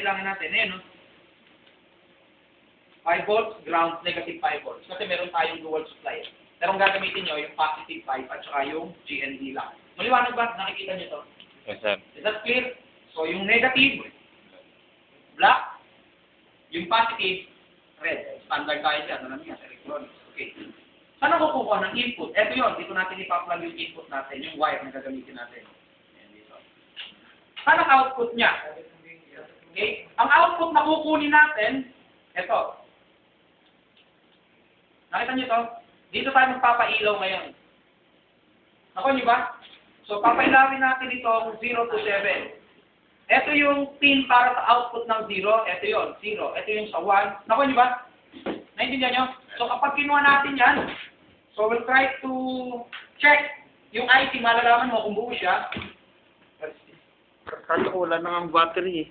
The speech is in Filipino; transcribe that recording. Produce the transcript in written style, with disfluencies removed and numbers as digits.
kailangan natin. Ayan, no? 5 volts, ground, negative 5 volts. Kasi meron tayong dual supply. Pero ang gagamitin nyo, yung positive 5 at saka yung GND lang. Maliwanag ba? Nakikita nyo to? Yes, sir. Is that clear? So, yung negative, black. Yung positive, red. Standard tayo dyan. Alam niya, sa electronics. Okay. Saan ako kukuha ng input? Ito yun. Dito natin ipa-plug yung input natin. Yung wire na gagamitin natin. Ayan dito. Saan ang output niya? Okay. Ang output na kukunin natin, ito. Nakita niyo to? Dito tayo magpapailaw ngayon. Nakuha niyo ba? So, papailawin natin itong 0 to 7. Ito yung pin para sa output ng 0. Ito yun, 0. Ito yung sa 1. Nakuha niyo ba? Naintindihan niyo? So, kapag kinuha natin yan, so we'll try to check yung IC. Malalaman mo kung buo siya. Kala ko wala nang ang battery eh.